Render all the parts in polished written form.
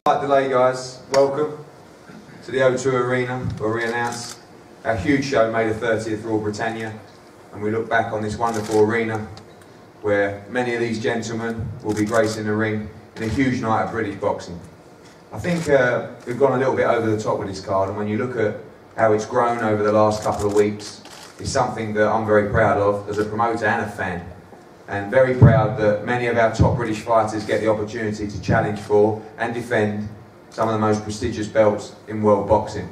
Slight delay, guys. Welcome to the O2 Arena, where we announce our huge show, May the 30th, Royal Britannia, and we look back on this wonderful arena where many of these gentlemen will be gracing the ring in a huge night of British boxing. I think we've gone a little bit over the top with this card, and when you look at how it's grown over the last couple of weeks, it's something that I'm very proud of as a promoter and a fan. And very proud that many of our top British fighters get the opportunity to challenge for and defend some of the most prestigious belts in world boxing.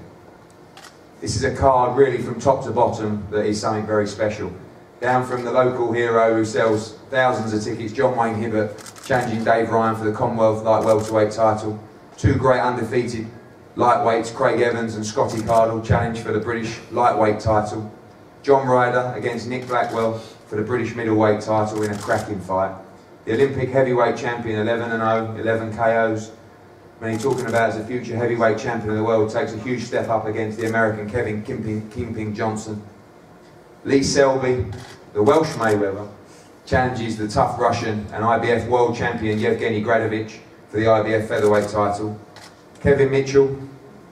This is a card really from top to bottom that is something very special. Down from the local hero who sells thousands of tickets, John Wayne Hibbert, challenging Dave Ryan for the Commonwealth Light Welterweight title. Two great undefeated lightweights, Craig Evans and Scotty Cardle, challenge for the British lightweight title. John Ryder against Nick Blackwell for the British middleweight title in a cracking fight. The Olympic heavyweight champion, 11-0, 11 KOs. When he's talking about as a future heavyweight champion of the world, takes a huge step up against the American Kevin Kingpin Johnson. Lee Selby, the Welsh Mayweather, challenges the tough Russian and IBF world champion Yevgeny Gradovich for the IBF featherweight title. Kevin Mitchell,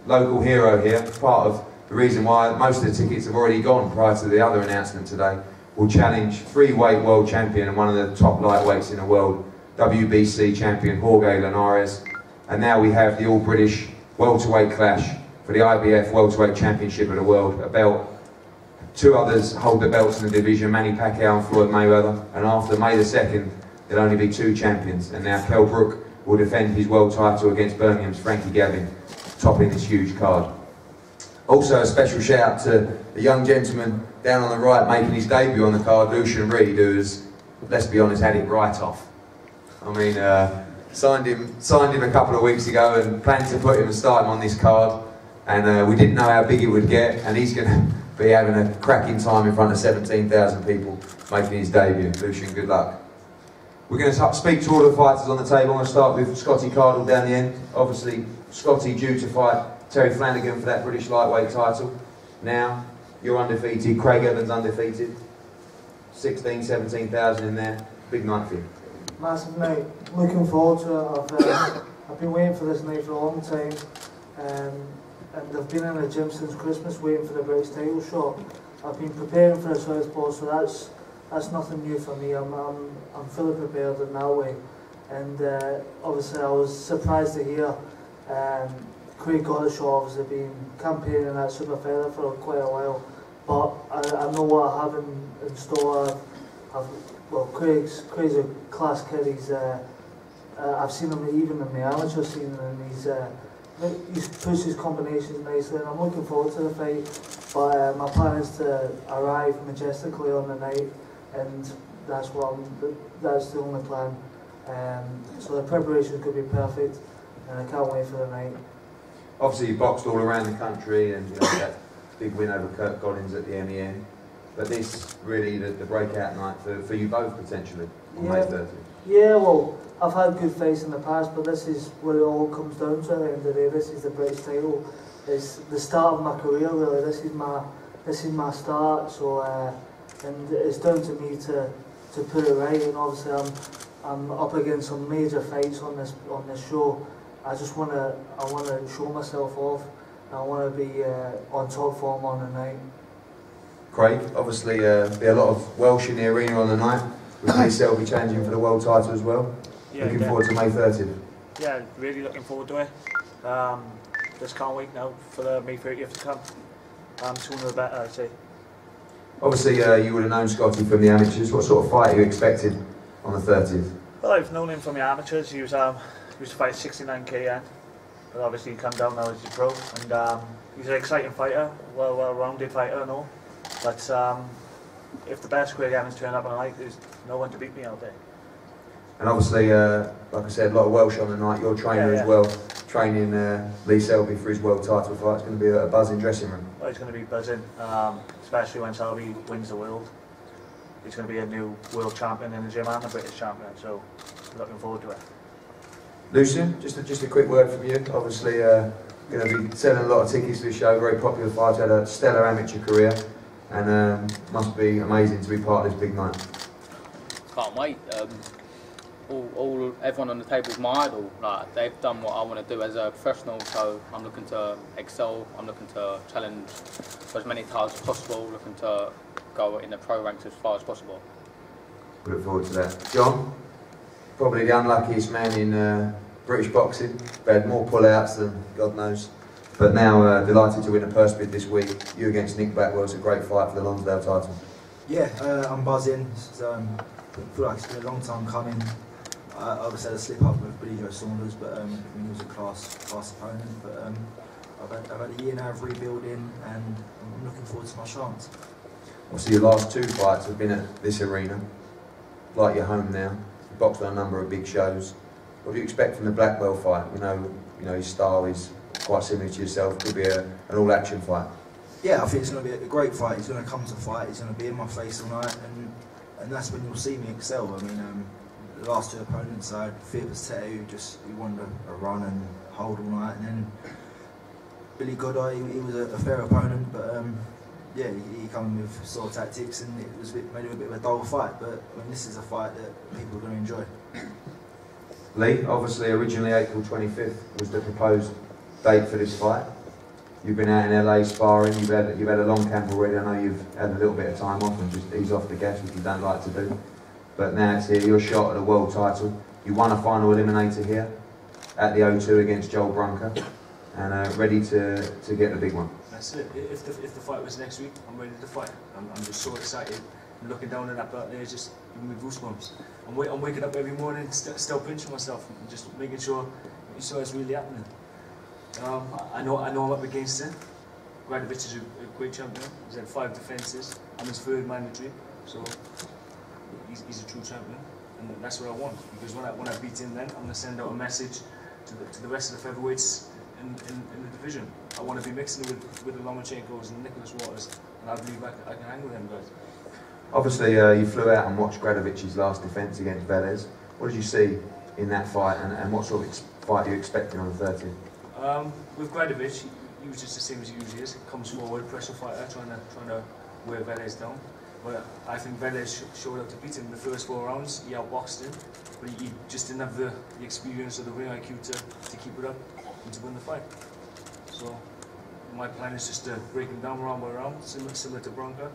local hero here, part of the reason why most of the tickets have already gone prior to the other announcement today, will challenge three-weight world champion and one of the top lightweights in the world, WBC champion Jorge Linares. And now we have the all-British welterweight clash for the IBF welterweight championship of the world, a belt. Two others hold the belts in the division, Manny Pacquiao and Floyd Mayweather, and after May the 2nd, there'll only be two champions. And now Kell Brook will defend his world title against Birmingham's Frankie Gavin, topping this huge card. Also a special shout out to the young gentleman down on the right making his debut on the card, Lucian Reid, who has, let's be honest, had it right off. I mean, signed him a couple of weeks ago and planned to put him and start him on this card, and we didn't know how big it would get, and he's going to be having a cracking time in front of 17,000 people making his debut. Lucian, good luck. We're going to speak to all the fighters on the table. I'm going to start with Scotty Cardle down the end. Obviously, Scotty due to fight Terry Flanagan for that British lightweight title. Now, you're undefeated, Craig Evans undefeated. 16, 17,000 in there. Big night for you. Massive night. Looking forward to it. I've been waiting for this night for a long time. And I've been in the gym since Christmas waiting for the British title shot. I've been preparing for the Southpaw, so that's nothing new for me. I'm fully prepared in that way. And obviously I was surprised to hear Craig got the shot. Obviously been campaigning that super feather for quite a while, but I know what I have in store. Well, Craig's a class kid. I've seen him even in the amateur scene, and he's pushed his combinations nicely, and I'm looking forward to the fight. But my plan is to arrive majestically on the night, and that's the only plan. So the preparation could be perfect, and I can't wait for the night. Obviously, you boxed all around the country, and you know, that big win over Kurt Collins at the MEN. But this really the breakout night for you both potentially on May 30th. Yeah, well, I've had good fights in the past, but this is what it all comes down to at the end of the day. This is the British title. It's the start of my career, really. This is my start. So and it's down to me to put it right. And obviously, I'm up against some major fights on this show. I want to show myself off. And I want to be on top form on the night. Craig, obviously be a lot of Welsh in the arena on the night, with Lee Selby challenging for the world title as well. Yeah, looking forward to May 30th. Yeah, really looking forward to it. Just can't wait now for the May 30th to come. Sooner the better, I'd say. Obviously you would have known Scotty from the amateurs. What sort of fight are you expected on the 30th? Well, I've known him from the amateurs. He was to fight 69 kg, but obviously he come down now as a pro, and he's an exciting fighter, well-rounded fighter and all. But if the best Craig Evans turn up on the night, there's no one to beat me out there. And obviously, like I said, a lot of Welsh on the night. Your trainer as well, training Lee Selby for his world title fight. It's going to be a buzzing dressing room. Well, it's going to be buzzing, especially when Selby wins the world. He's going to be a new world champion in the gym and a British champion, so looking forward to it. Lucian, just a quick word from you. Obviously, going to be selling a lot of tickets to the show. Very popular fighter, had a stellar amateur career, and must be amazing to be part of this big night. Can't wait. everyone on the table is my idol. Like, they've done what I want to do as a professional, so I'm looking to excel. I'm looking to challenge for as many titles as possible. Looking to go in the pro ranks as far as possible. We look forward to that. John, probably the unluckiest man in British boxing. They had more pull-outs than God knows. But now delighted to win a purse bid this week. You against Nick Blackwell. It's a great fight for the Lonsdale title. Yeah, I'm buzzing. I feel like it's been a long time coming. I obviously had a slip up with Billy Joe Saunders, but he was a class opponent. But I've had a year now of rebuilding, and I'm looking forward to my chance. Obviously, your last 2 fights have been at this arena, like your home now. You boxed on a number of big shows. What do you expect from the Blackwell fight? We know, his style is quite similar to yourself. Could be an all-action fight. Yeah, I think it's going to be a great fight. He's going to come to fight. He's going to be in my face all night, and that's when you'll see me excel. I mean, the last 2 opponents I had, Fearless Tete, who wanted a run and hold all night, and then Billy Godoy, he was a fair opponent, but yeah, he came with sort of tactics, and it was made it a bit of a dull fight. But I mean, this is a fight that people are going to enjoy. Lee, obviously, originally April 25th was the proposed date for this fight. You've been out in LA sparring. You've had a long camp already. I know you've had a little bit of time off and just ease off the gas, which you don't like to do. But now it's here. Your shot at the world title. You won a final eliminator here at the O2 against Joel Brunker, and ready to get the big one. That's it. If the fight was next week, I'm ready to fight. I'm just so excited. I'm looking down at that belt there, just giving me goosebumps. I'm waking up every morning, still pinching myself, and just making sure it's really happening. I know I'm up against it. Gradovic is a great champion. He's had 5 defences. I'm his 3rd mandatory, so he's a true champion, and that's what I want. Because when I beat him, then I'm going to send out a message to the rest of the featherweights in the division. I want to be mixing with the Lomachenkos and Nicholas Waters, and I believe I can hang with them guys. Obviously, you flew out and watched Gradovic's last defence against Velez. What did you see in that fight, and what sort of fight are you expecting on the 30th? With Gradovic, he was just the same as he usually is. Comes forward, pressure fighter, trying to wear Velez down. But I think Velez showed up to beat him in the first 4 rounds. He outboxed him, but he just didn't have the experience or the ring IQ to keep it up and to win the fight. So my plan is just to break him down round by round, similar to Bronco.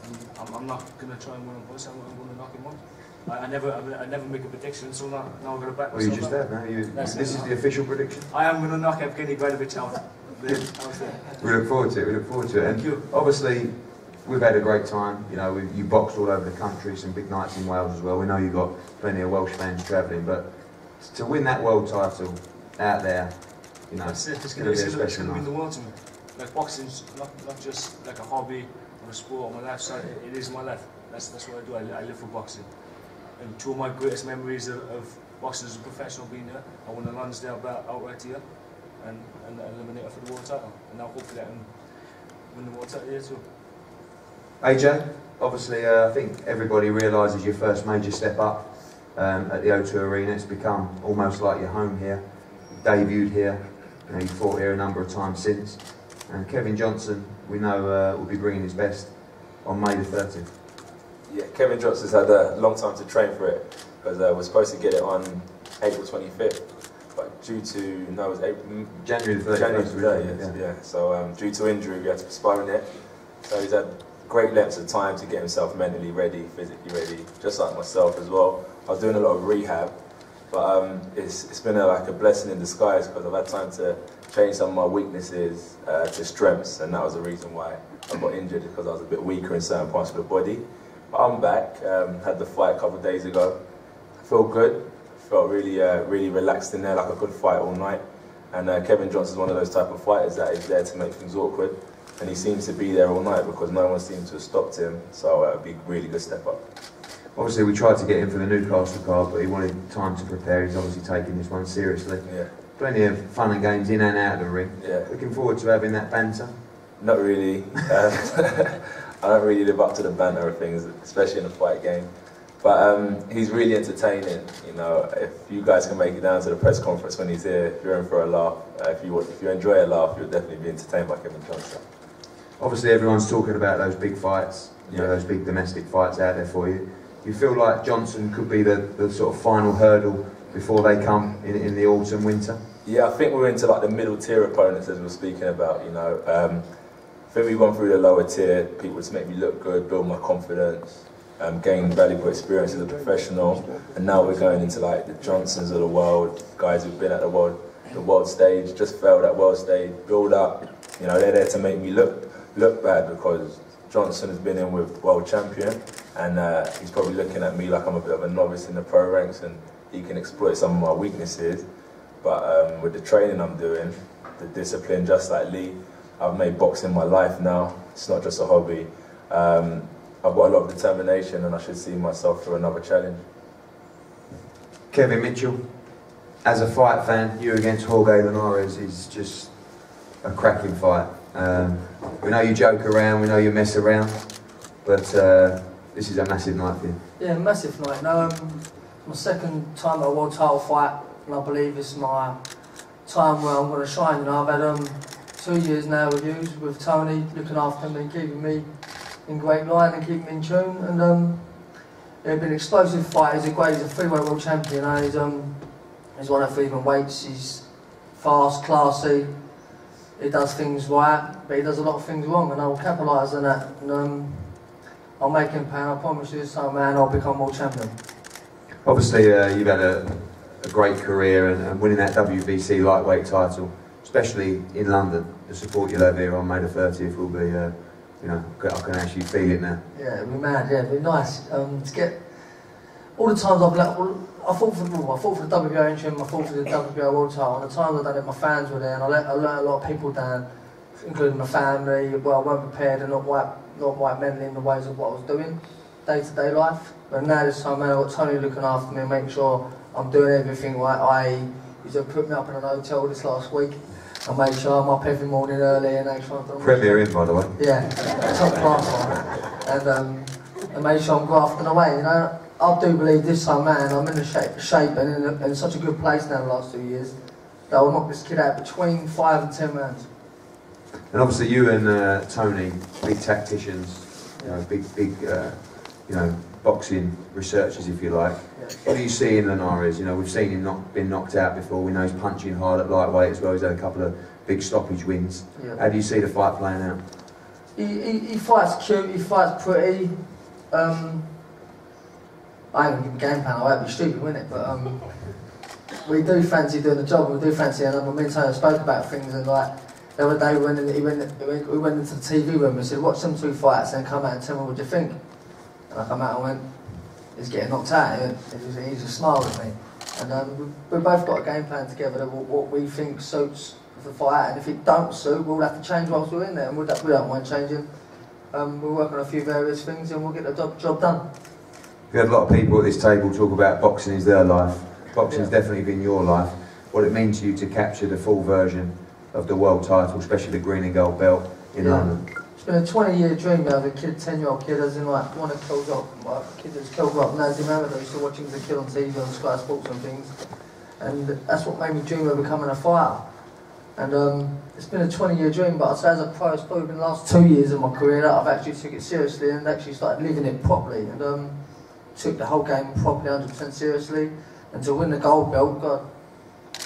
And I'm not going to try and win on points. I'm going to knock him out. I never make a prediction, so now I'm going to back myself. Well, you just have now. This is the official prediction. I am going to knock Evgeny Gradovic out. We look forward to it. We look forward to it. Thank you. Obviously, we've had a great time. You boxed all over the country, some big nights in Wales as well. We know you've got plenty of Welsh fans travelling, but to win that world title out there, that's it. It's going to be a special It's going to night. mean the world to me. Like boxing's not just like a hobby or a sport on my lifestyle. It is my life. That's what I do. I live for boxing. And 2 of my greatest memories of boxing as a professional being there, I won the Lonsdale belt outright here and eliminated for the world title. And now hopefully I can win the world title here too. AJ, obviously I think everybody realises your first major step up at the O2 Arena. It's become almost like your home here. You debuted here, you fought here a number of times since. And Kevin Johnson, we know, will be bringing his best on May the 30th. Yeah, Kevin Johnson's had a long time to train for it, because we're supposed to get it on April 25th, but due to, no, it was April, January the 30th. January the 30th, yeah. So due to injury, we had to postpone it. So he's had great lengths of time to get himself mentally ready, physically ready, just like myself as well. I was doing a lot of rehab, but it's been like a blessing in disguise, because I've had time to change some of my weaknesses to strengths, and that was the reason why I got injured, because I was a bit weaker in certain parts of the body. But I'm back, had the fight a couple of days ago. I feel good, felt really relaxed in there, like a good fight all night. And Kevin Johnson's one of those type of fighters that is there to make things awkward, and he seems to be there all night because no one seems to have stopped him, so it'd be a really good step up. Obviously we tried to get him for the Newcastle card, but he wanted time to prepare. He's obviously taking this one seriously. Yeah. Plenty of fun and games in and out of the ring. Yeah. Looking forward to having that banter. Not really. I don't really live up to the banter of things, especially in a fight game. But he's really entertaining. If you guys can make it down to the press conference when he's here, if you're in for a laugh, if you enjoy a laugh, you'll definitely be entertained by Kevin Johnson. Obviously everyone's talking about those big fights, those big domestic fights out there for you. you feel like Johnson could be the sort of final hurdle before they come in the autumn, winter? Yeah, I think we're into like the middle tier opponents as we're speaking about, you know. I think we've gone through the lower tier, people to make me look good, build my confidence, gain valuable experience as a professional, and now we're going into like the Johnsons of the world, guys who've been at the world stage, just failed at world stage, build up, you know, they're there to make me look bad, because Johnson has been in with world champion, and he's probably looking at me like I'm a bit of a novice in the pro ranks, and he can exploit some of my weaknesses. But with the training I'm doing, the discipline, just like Lee, I've made boxing my life now. It's not just a hobby. I've got a lot of determination, and I should see myself through another challenge. Kevin Mitchell, as a fight fan, you against Jorge Linares is just a cracking fight. We know you joke around, we know you mess around, but this is a massive night for you. Yeah, massive night. No, my second time at a world title fight, and I believe it's my time where I'm going to shine. You know, I've had 2 years now with you, with Tony, looking after me and keeping me in great line and keeping me in tune. And it's been an explosive fight. He's a 3-weight world champion. He's one of even weights. He's fast, classy. He does things right, but he does a lot of things wrong, and I'll capitalise on that. And I'll make him pay. And I promise you, this time, man, I'll become world champion. Obviously, you've had a great career, and winning that WBC lightweight title, especially in London, the support you'll have here on May the 30th will be, you know, I can actually feel it now. Yeah, it'll be mad. Yeah, it'll be nice to get. All the times I've been like, well, I fought for the WBO interim, I fought for the WBO world title, and the times I've done it, my fans were there, and I let a lot of people down, including my family. Well, I weren't prepared and not quite mentally in the ways of what I was doing, day-to-day life. But now this time, man, I've got Tony looking after me and making sure I'm doing everything right. He's put me up in an hotel this last week. I made sure I'm up every morning early and make sure I'm doing Premier Inn, by the way. Yeah, top class one. And made sure I'm grafting away, you know. I do believe this time, man, I'm in the shape and in such a good place now the last 2 years that I'll knock this kid out between 5 and 10 rounds. And obviously you and Tony, big tacticians, you know, big you know, boxing researchers, if you like. Yeah. What do you see in Linares? You know, we've seen him been knocked out before. We know he's punching hard at lightweight as well. He's had a couple of big stoppage wins. Yeah. How do you see the fight playing out? He fights cute, he fights pretty. I ain't gonna give a game plan, I'd be stupid, wouldn't it? But we do fancy doing the job, we do fancy, and me and Tony spoke about things, and like the other day we went into the TV room and said, watch them two fights and come out and tell me what you think. And I come out and went, he's getting knocked out, and he just smiled at me. And we both got a game plan together, what we think suits the fight, and if it don't suit, we'll have to change whilst we're in there, and we don't mind changing. We'll work on a few various things and we'll get the job done. We've had a lot of people at this table talk about boxing is their life. Boxing's definitely been your life. What it means to you to capture the full version of the world title, especially the green and gold belt in London. It's been a 20-year dream now of a kid, 10-year-old kid, as in like one of Kell Brook, a kid that's Kell Brook, Nazim Ahmed, I used to watch him as a kid on TV on Sky Sports and things. And that's what made me dream of becoming a fighter. And it's been a 20-year dream, but I'd say as a pro, it's probably been the last 2 years of my career that I've actually took it seriously and actually started living it properly. And took the whole game properly, 100% seriously. And to win the gold belt, God,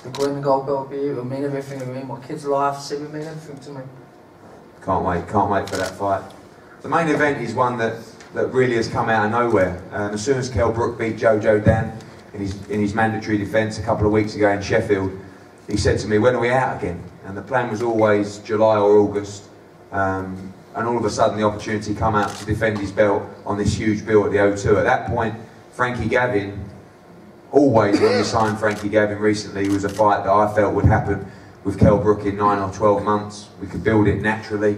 the green and gold belt it would mean everything to me. My kids' life, it would mean everything to me. Can't wait for that fight. The main event is one that really has come out of nowhere. As soon as Kell Brook beat Jojo Dan in his mandatory defence a couple of weeks ago in Sheffield, he said to me, when are we out again? And the plan was always July or August. And all of a sudden the opportunity come out to defend his belt on this huge bill at the O2. At that point, Frankie Gavin, always when we signed Frankie Gavin recently, was a fight that I felt would happen with Kell Brook in 9 or 12 months. We could build it naturally.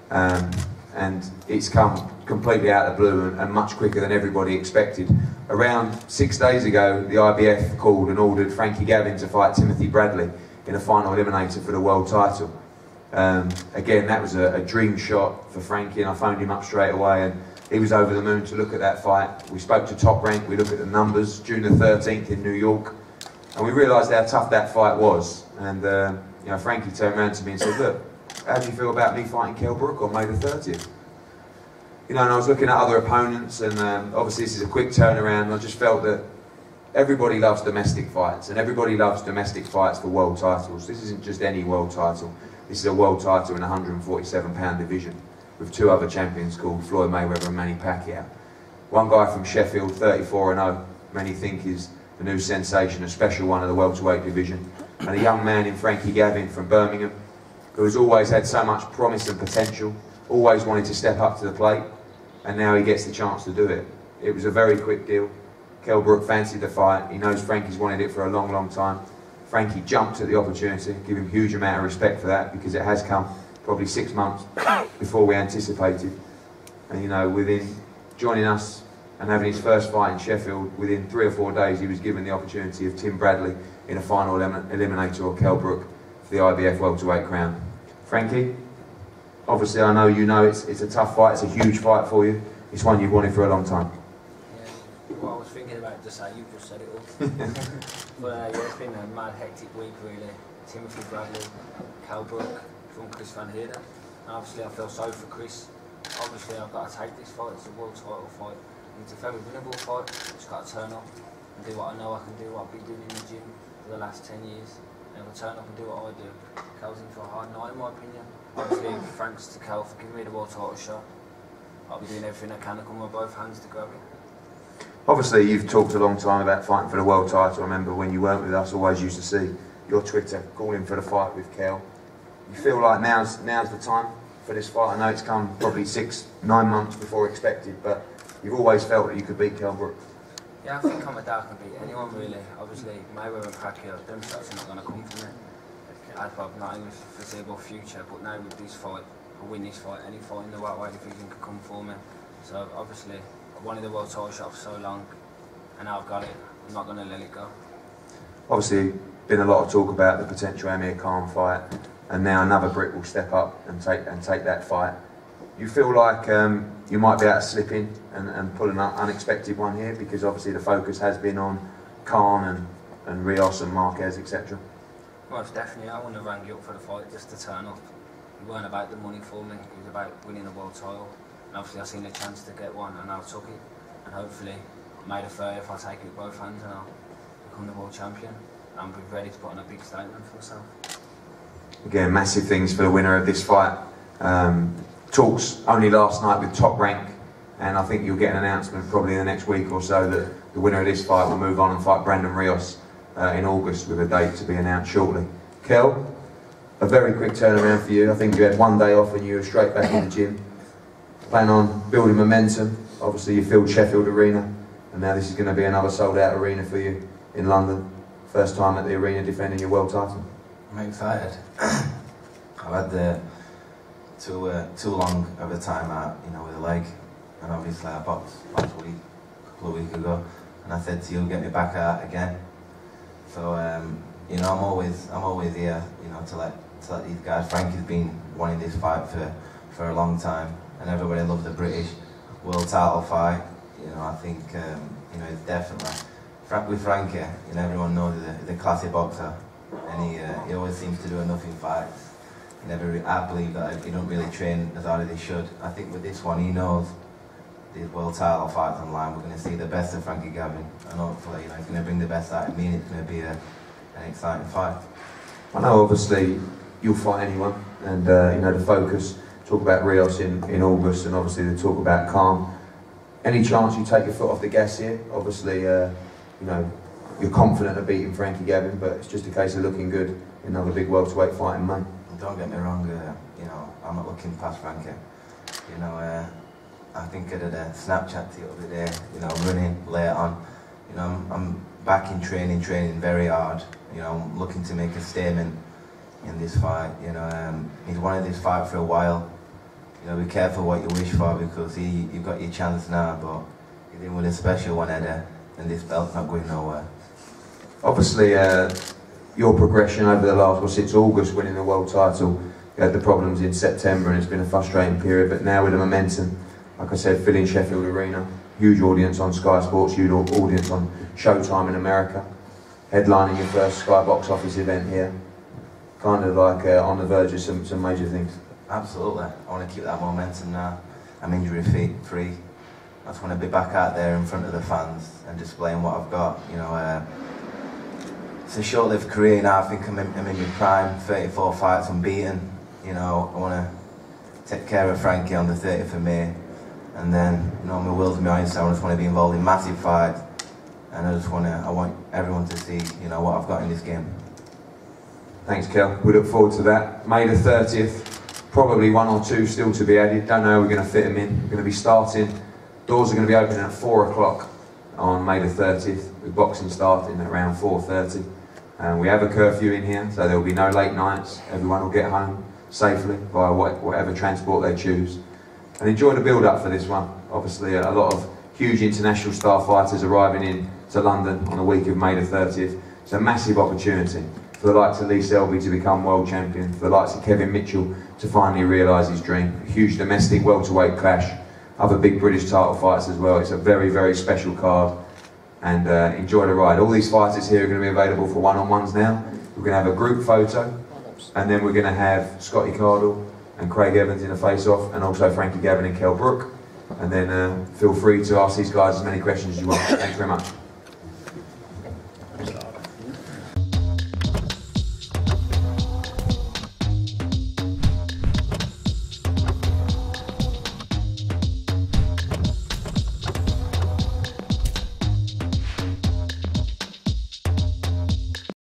And it's come completely out of the blue and much quicker than everybody expected. Around 6 days ago, the IBF called and ordered Frankie Gavin to fight Timothy Bradley in a final eliminator for the world title. Again, that was a dream shot for Frankie, and I phoned him up straight away, and he was over the moon to look at that fight. We spoke to Top Rank, we looked at the numbers, June the 13th in New York, and we realised how tough that fight was. And you know, Frankie turned around to me and said, look, how do you feel about me fighting Kell Brook on May the 30th? You know, and I was looking at other opponents, and obviously this is a quick turnaround, and I just felt that everybody loves domestic fights, and everybody loves domestic fights for world titles. This isn't just any world title. This is a world title in a 147-pound division with two other champions called Floyd Mayweather and Manny Pacquiao. One guy from Sheffield, 34-0, many think is the new sensation, a special one of the welterweight division, and a young man in Frankie Gavin from Birmingham, who has always had so much promise and potential, always wanted to step up to the plate, and now he gets the chance to do it. It was a very quick deal. Kell Brook fancied the fight. He knows Frankie's wanted it for a long, long time. Frankie jumped at the opportunity, give him a huge amount of respect for that, because it has come probably 6 months before we anticipated. And you know, within joining us and having his first fight in Sheffield, within 3 or 4 days he was given the opportunity of Tim Bradley in a final eliminator or Kell Brook for the IBF welterweight crown. Frankie, obviously I know you know it's a tough fight, it's a huge fight for you. It's one you've wanted for a long time. Yeah, well, I was thinking about to say, you've just said it all. But yeah, it's been a mad hectic week really. Timothy Bradley, Kell Brook, from Chris Van Heerden. And obviously I feel sorry for Chris. Obviously I've got to take this fight, it's a world title fight. It's a very winnable fight, just got to turn up and do what I know I can do, what I've been doing in the gym for the last 10 years. And I'll turn up and do what I do. Kell's in for a hard night in my opinion. Obviously thanks to Kell for giving me the world title shot. I'll be doing everything I can to come with both hands to grab it. Obviously you've talked a long time about fighting for the world title. I remember when you weren't with us, always used to see your Twitter calling for the fight with Kell. You feel like now's the time for this fight? I know it's come probably 6, 9 months before expected, but you've always felt that you could beat Kell Brook. Yeah, I think I'm a dad can beat anyone really. Obviously Mayweather and Pacquiao, them shots are not going to come from me. I'd probably not in the foreseeable future, but now with this fight, I win this fight, any fight in the welterweight division could come for me. So obviously I wanted the world title shot for so long, and now I've got it. I'm not going to let it go. Obviously been a lot of talk about the potential Amir Khan fight, and now another Brit will step up and take that fight. You feel like you might be able to slip in and pull an unexpected one here, because obviously the focus has been on Khan and Rios and Marquez, etc. Most definitely, I wouldn't have rang you up for the fight just to turn up. It weren't about the money for me, it was about winning a world title. And obviously I seen a chance to get one and I took it. And hopefully, May the 30th, I'll take it with both hands and I'll become the world champion. And be ready to put on a big statement for myself. Again, massive things for the winner of this fight. Talks only last night with Top Rank, and I think you'll get an announcement probably in the next week or so that the winner of this fight will move on and fight Brandon Rios in August, with a date to be announced shortly. Kell, a very quick turnaround for you. I think you had 1 day off and you were straight back in the gym. Plan on building momentum. Obviously you filled Sheffield Arena, and now this is going to be another sold out arena for you in London. First time at the arena defending your world title. I'm excited. I've had too long of a time out, you know, with a leg, and obviously I boxed last week, a couple of weeks ago, and I said to you, get me back out again. So you know, I'm always here, you know, to let these guys. Frankie's been wanting this fight for a long time, and everybody loves the British world title fight. You know, I think you know, it's definitely with Frankie. You know, everyone knows he's a classy boxer, and he always seems to do enough in fights. I believe that he don't really train as hard as he should. I think with this one, he knows these world title fights online. We're going to see the best of Frankie Gavin, and hopefully, you know, he's going to bring the best out of me, and it's going to be an exciting fight. I know obviously you'll fight anyone, and you know, the focus, talk about Rios in August, and obviously the talk about Khan. Any chance you take your foot off the gas here? Obviously, you know, you're confident of beating Frankie Gavin, but it's just a case of looking good in another big welterweight fight in May. Don't get me wrong, you know, I'm not looking past Frankie. You know, I think I did a Snapchat the other day, you know, running late on. You know, I'm back in training very hard. You know, I'm looking to make a statement in this fight. You know, he's wanted this fight for a while. You know, be careful what you wish for, because you've got your chance now, but you're in with a special one header, and this belt's not going nowhere. Obviously, your progression over the last, well, since August winning the world title, you had the problems in September and it's been a frustrating period, but now with the momentum, like I said, filling Sheffield Arena, huge audience on Sky Sports, huge audience on Showtime in America, headlining your first Sky box office event here, kind of like on the verge of some major things. Absolutely, I want to keep that momentum now. I'm injury free. I just want to be back out there in front of the fans and displaying what I've got. You know, it's a short-lived career now. I think I'm in my prime. 34 fights unbeaten. You know, I want to take care of Frankie on the 30th of May, and then, you know, my world's my oyster. I just want to be involved in massive fights, and I want everyone to see, you know, what I've got in this game. Thanks, Kell. We look forward to that. May the 30th, probably 1 or 2 still to be added. Don't know how we're going to fit them in. We're going to be starting, doors are going to be opening at 4 o'clock on May the 30th, with boxing starting at around 4:30. And we have a curfew in here, so there will be no late nights. Everyone will get home safely via whatever transport they choose. And enjoy the build-up for this one. Obviously, a lot of huge international star fighters arriving in to London on the week of May the 30th. It's a massive opportunity for the likes of Selby to become world champion, for the likes of Kevin Mitchell to finally realise his dream. A huge domestic welterweight clash, other big British title fights as well. It's a very, very special card, and enjoy the ride. All these fighters here are going to be available for one-on-ones now. We're going to have a group photo, and then we're going to have Scotty Cardle and Craig Evans in a face-off, and also Frankie Gavin and Kell Brook. And then feel free to ask these guys as many questions as you want. Thanks very much.